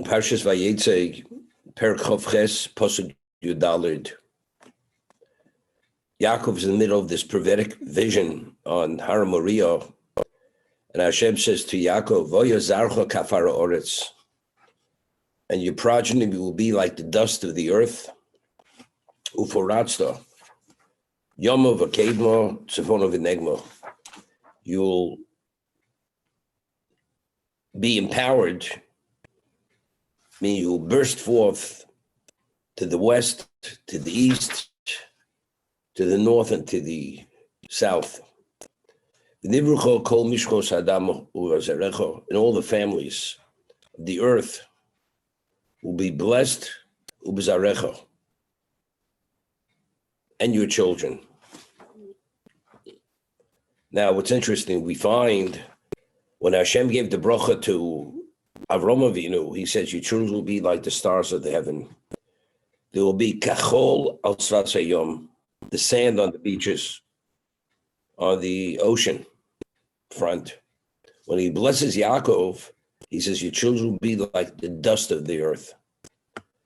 Parshas Vayetze, Perek Chof Ches, Pasuk Yudalid. Yaakov is in the middle of this prophetic vision on Har Moriah, and Hashem says to Yaakov, "Voya zarcha kafara oretz," and your progeny will be like the dust of the earth. Uforatzta, Yoma v'kedma, Tzefona v'negma. You'll be empowered, meaning you'll burst forth to the west, to the east, to the north, and to the south. And all the families of the earth will be blessed, and your children. Now, what's interesting, we find when Hashem gave the bracha to Avram Avinu, he says, your children will be like the stars of the heaven. There will be kachol al svasayom, the sand on the beaches, on the ocean front. When he blesses Yaakov, he says, your children will be like the dust of the earth.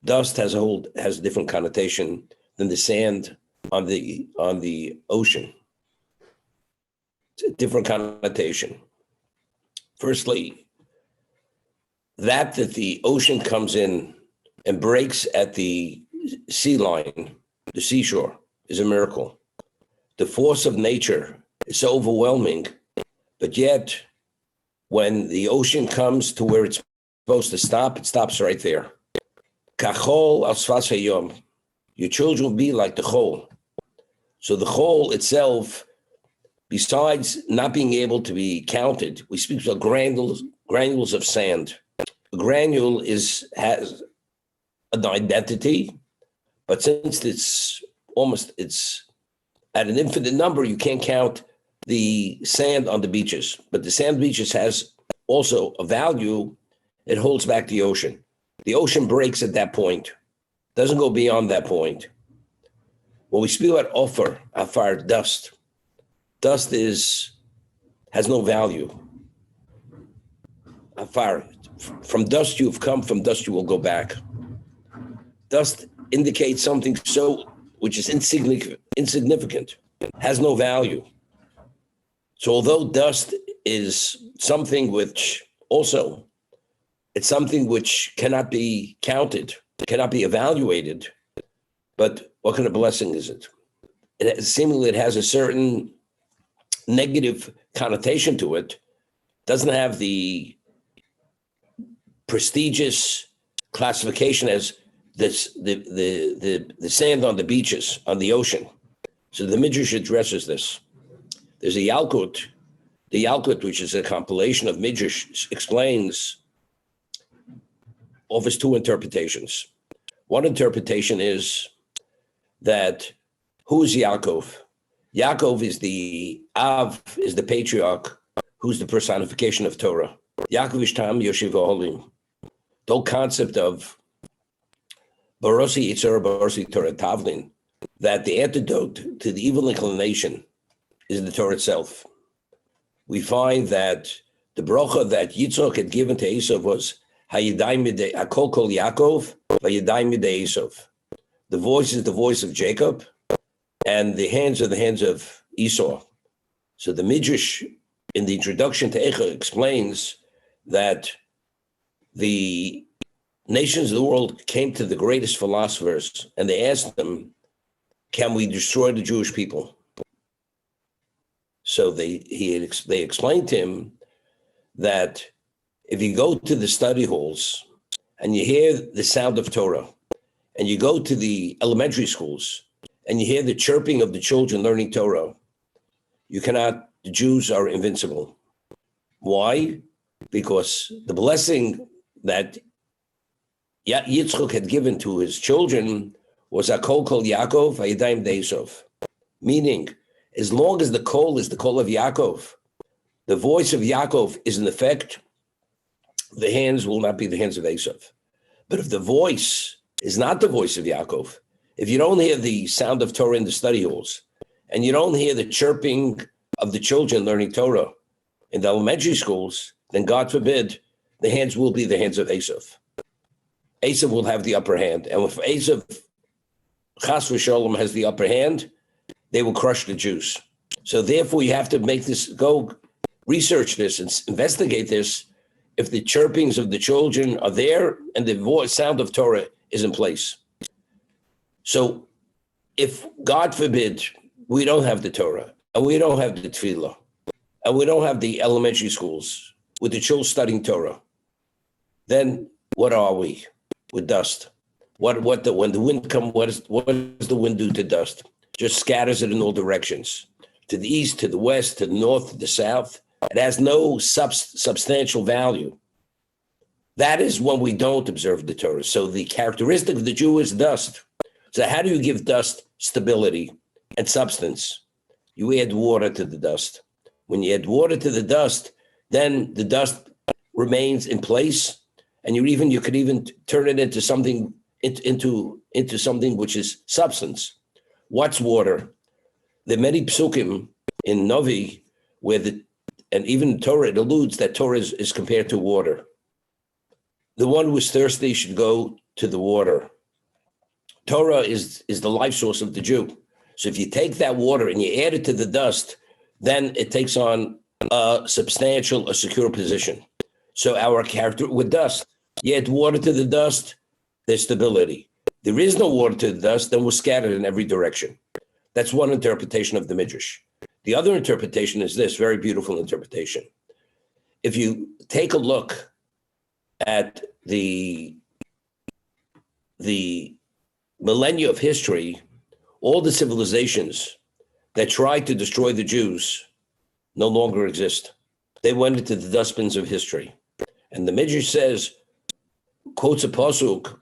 Dust has a different connotation than the sand on the ocean. It's a different connotation. Firstly, that the ocean comes in and breaks at the sea line, the seashore, is a miracle. The force of nature is so overwhelming, but yet when the ocean comes to where it's supposed to stop, it stops right there. Kachol al sfas hayom. Your children will be like the chol. So the chol itself, besides not being able to be counted, we speak about granules of sand. A granule has an identity, but since it's at an infinite number, you can't count the sand on the beaches. But the sand beaches has also a value. It holds back the ocean. The ocean breaks at that point, doesn't go beyond that point. When we speak about offer, afar, dust has no value. Afar, from dust you've come, from dust you will go back. Dust indicates something which is insignificant, has no value. So although dust is something which also, it's something which cannot be counted, cannot be evaluated, but what kind of blessing is it? Seemingly it has a certain negative connotation to it, doesn't have the prestigious classification as the sand on the beaches, on the ocean. So the Midrash addresses this. There's a Yalkut. The Yalkut, which is a compilation of Midrash, offers two interpretations. One interpretation is that who is Yaakov? Yaakov is the patriarch, who's the personification of Torah. Yaakov is Tam Yoshiva Olim. The whole concept of Barosi Yitzhar Barosi Torah Tavlin, that the antidote to the evil inclination is the Torah itself. We find that the bracha that Yitzhak had given to Esav was Hayidai Midei Akol Kol Yaakov, Hayidai Midei Esav. The voice is the voice of Jacob, and the hands are the hands of Esau. So the Midrash in the introduction to Eicha explains that the nations of the world came to the greatest philosophers and they asked them, can we destroy the Jewish people? So they explained to him that if you go to the study halls and you hear the sound of Torah, and you go to the elementary schools and you hear the chirping of the children learning Torah, the Jews are invincible. Why? Because the blessing that Yitzchak had given to his children was Akol Kol Yaakov Hayadayim Deisov. Meaning, as long as the kol is the kol of Yaakov, the voice of Yaakov is in effect, the hands will not be the hands of Esav. But if the voice is not the voice of Yaakov, if you don't hear the sound of Torah in the study halls, and you don't hear the chirping of the children learning Torah in the elementary schools, then God forbid, the hands will be the hands of Esav. Esav will have the upper hand. And if Esav, Chas v'Sholom, has the upper hand, they will crush the Jews. So therefore, you have to make this, go research this and investigate this, if the chirpings of the children are there and the voice, sound of Torah is in place. So if, God forbid, we don't have the Torah, and we don't have the Tefillah, and we don't have the elementary schools with the children studying Torah, then what are we? With dust. When the wind comes, what does the wind do to dust? Just scatters it in all directions, to the east, to the west, to the north, to the south. It has no substantial value. That is when we don't observe the Torah. So the characteristic of the Jew is dust. So how do you give dust stability and substance? You add water to the dust. When you add water to the dust, then the dust remains in place, and you could even turn it into something into something which is substance. What's water? There are many psukim in Novi and even Torah, it alludes that Torah is compared to water. The one who is thirsty should go to the water. Torah is the life source of the Jew. So if you take that water and you add it to the dust, then it takes on a substantial, a secure position. So our character with dust, you add water to the dust, there's stability. There is no water to the dust, then we're scattered in every direction. That's one interpretation of the Midrash. The other interpretation is this, very beautiful interpretation. If you take a look at the millennia of history, all the civilizations that tried to destroy the Jews no longer exist. They went into the dustbins of history. And the Midrash says, quotes a pasuk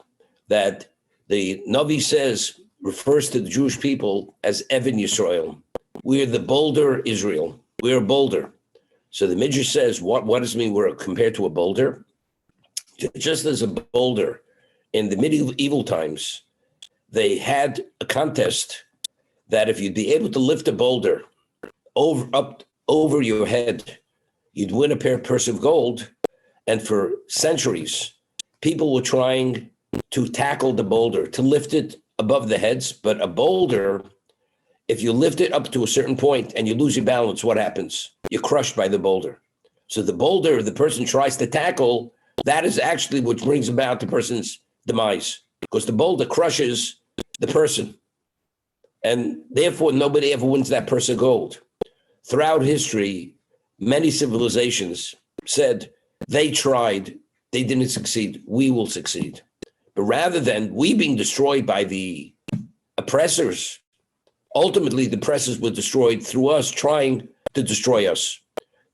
that the Navi says, refers to the Jewish people as Even Yisrael. We're the boulder Israel. We're a boulder. So the Midrash says, what does it mean we're compared to a boulder? Just as a boulder in the medieval times, they had a contest that if you'd be able to lift a boulder up over your head, you'd win a purse of gold. And for centuries, people were trying to tackle the boulder, to lift it above the heads. But a boulder, if you lift it up to a certain point and you lose your balance, what happens? You're crushed by the boulder. So the boulder the person tries to tackle, that is actually what brings about the person's demise, because the boulder crushes the person. And therefore, nobody ever wins that purse of gold. Throughout history, many civilizations said they tried, they didn't succeed, we will succeed. But rather than we being destroyed by the oppressors, ultimately the oppressors were destroyed through us trying to destroy us.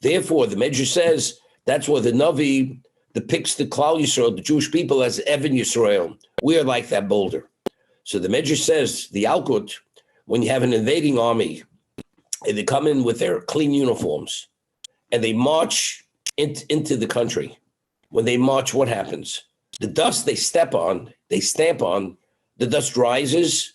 Therefore, the Midrash says that's why the Navi depicts the Klal Yisrael, the Jewish people, as Even Yisrael. We are like that boulder. So the Midrash says, the Alkut, when you have an invading army, and they come in with their clean uniforms, and they march into the country. When they march, what happens? The dust they stamp on, the dust rises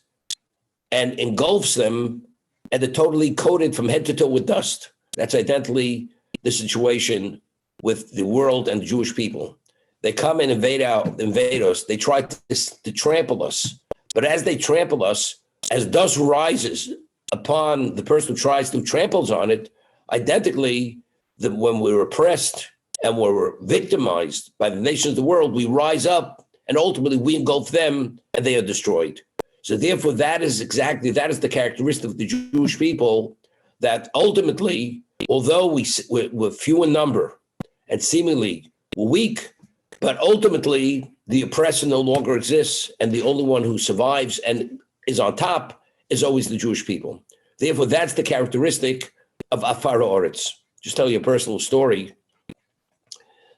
and engulfs them, and they're totally coated from head to toe with dust. That's identically the situation with the world and the Jewish people. They come and invade us. They try to trample us. But as they trample us, as dust rises upon the person who tries to tramples on it, identically, when we're oppressed and we're victimized by the nations of the world, we rise up and ultimately we engulf them and they are destroyed. So therefore, that is the characteristic of the Jewish people, that ultimately, although we're few in number and seemingly we're weak, but ultimately the oppressor no longer exists, and the only one who survives and is on top is always the Jewish people. Therefore, that's the characteristic of Afar Haaretz. Just tell you a personal story.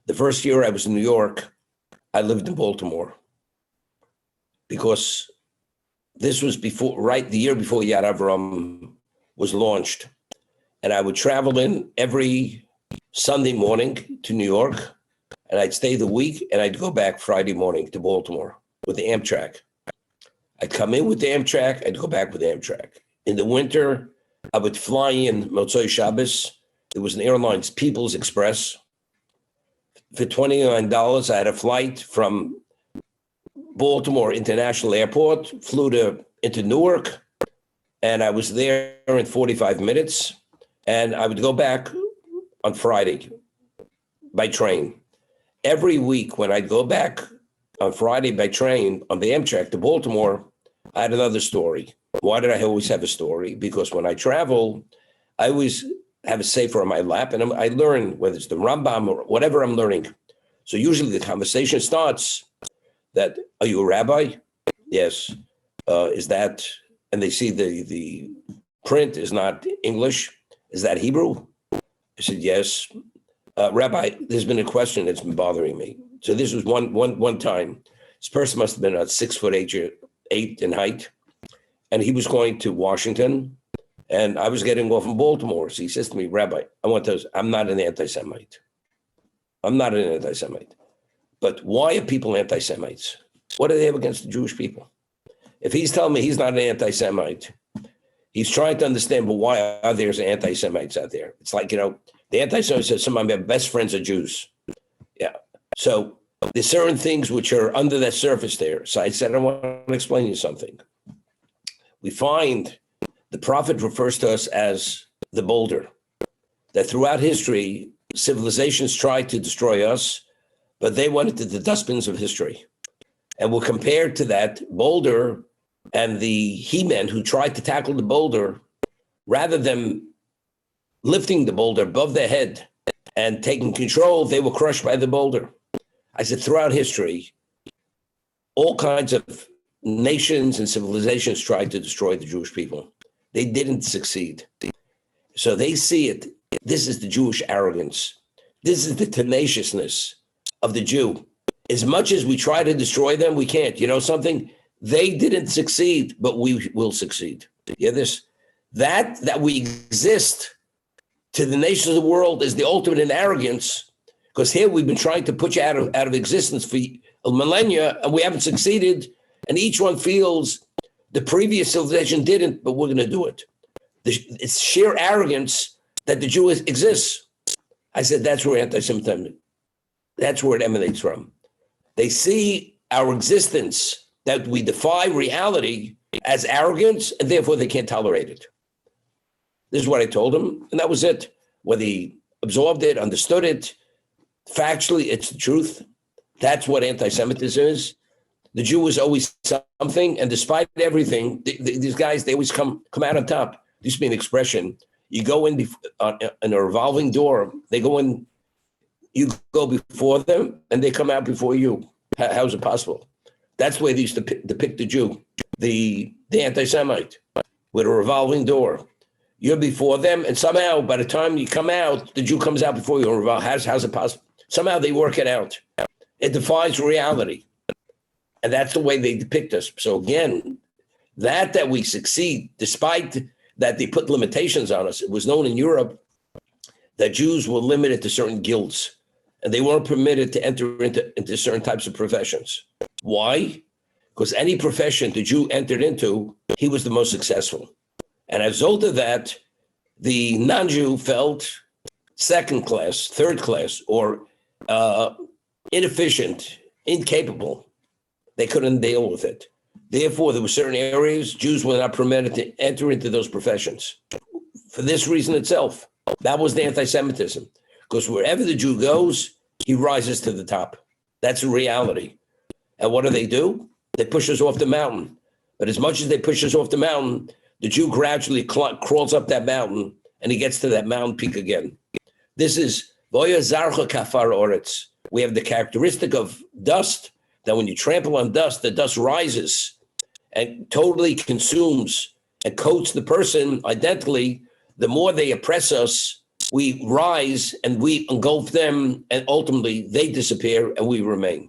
The first year I was in New York, I lived in Baltimore, because this was the year before Yad Avram was launched. And I would travel in every Sunday morning to New York, and I'd stay the week, and I'd go back Friday morning to Baltimore with the Amtrak. I'd come in with the Amtrak, I'd go back with the Amtrak. In the winter, I would fly in Motzei Shabbos. There was an airlines, People's Express. For $29, I had a flight from Baltimore International Airport, flew into Newark, and I was there in 45 minutes. And I would go back on Friday by train. Every week when I'd go back on Friday by train on the Amtrak to Baltimore, I had another story. Why did I always have a story? Because when I travel, I always have a sefer on my lap, and I learn, whether it's the Rambam or whatever I'm learning. So usually the conversation starts that, are you a rabbi? Yes. Is that, and they see the print is not English. Is that Hebrew? I said, yes. Rabbi, there's been a question that's been bothering me. So this was one time. This person must have been about 6'8" in height, and he was going to Washington, and I was getting off in Baltimore. So he says to me, Rabbi, I'm not an anti-Semite. I'm not an anti-Semite. But why are people anti-Semites? What do they have against the Jewish people? If he's telling me he's not an anti-Semite, he's trying to understand, but why are there anti-Semites out there? It's like, the anti-Semite says some of my best friends are Jews. Yeah. So there's certain things which are under that surface there. So I said, I want to explain you something. We find the prophet refers to us as the boulder, that throughout history, civilizations tried to destroy us, but they went into the dustbins of history. And we'll compare to that boulder and the he-men who tried to tackle the boulder, rather than lifting the boulder above their head and taking control, they were crushed by the boulder. I said, throughout history, all kinds of nations and civilizations tried to destroy the Jewish people. They didn't succeed. So they see it. This is the Jewish arrogance. This is the tenaciousness of the Jew. As much as we try to destroy them, we can't. You know something? They didn't succeed, but we will succeed. You hear this? That we exist to the nations of the world is the ultimate in arrogance, because here we've been trying to put you out of existence for a millennia, and we haven't succeeded, and each one feels the previous civilization didn't, but we're going to do it. It's sheer arrogance that the Jew exists. I said, that's where anti-Semitism, that's where it emanates from. They see our existence, that we defy reality, as arrogance, and therefore they can't tolerate it. This is what I told him, and that was it. Whether he absorbed it, understood it, factually, it's the truth. That's what anti-Semitism is. The Jew is always something, and despite everything, these guys, they always come out on top. There used to be an expression, you go in a revolving door, they go in, you go before them, and they come out before you. How is it possible? That's the way they used to depict the Jew, the anti-Semite, with a revolving door. You're before them, and somehow, by the time you come out, the Jew comes out before you. How's it possible? Somehow they work it out. It defies reality. And that's the way they depict us. So again, that we succeed, despite that they put limitations on us. It was known in Europe that Jews were limited to certain guilds, and they weren't permitted to enter into certain types of professions. Why? Because any profession the Jew entered into, he was the most successful. And as a result of that, the non-Jew felt second class, third class, or inefficient, incapable. They couldn't deal with it. Therefore, there were certain areas Jews were not permitted to enter into those professions. For this reason itself, that was the anti-Semitism. Because wherever the Jew goes, he rises to the top. That's a reality. And what do? They push us off the mountain. But as much as they push us off the mountain, the Jew gradually crawls up that mountain, and he gets to that mountain peak again. This is Voya Zarcha Kafar Oretz. We have the characteristic of dust, that when you trample on dust, the dust rises and totally consumes and coats the person identically. The more they oppress us, we rise and we engulf them, and ultimately they disappear and we remain.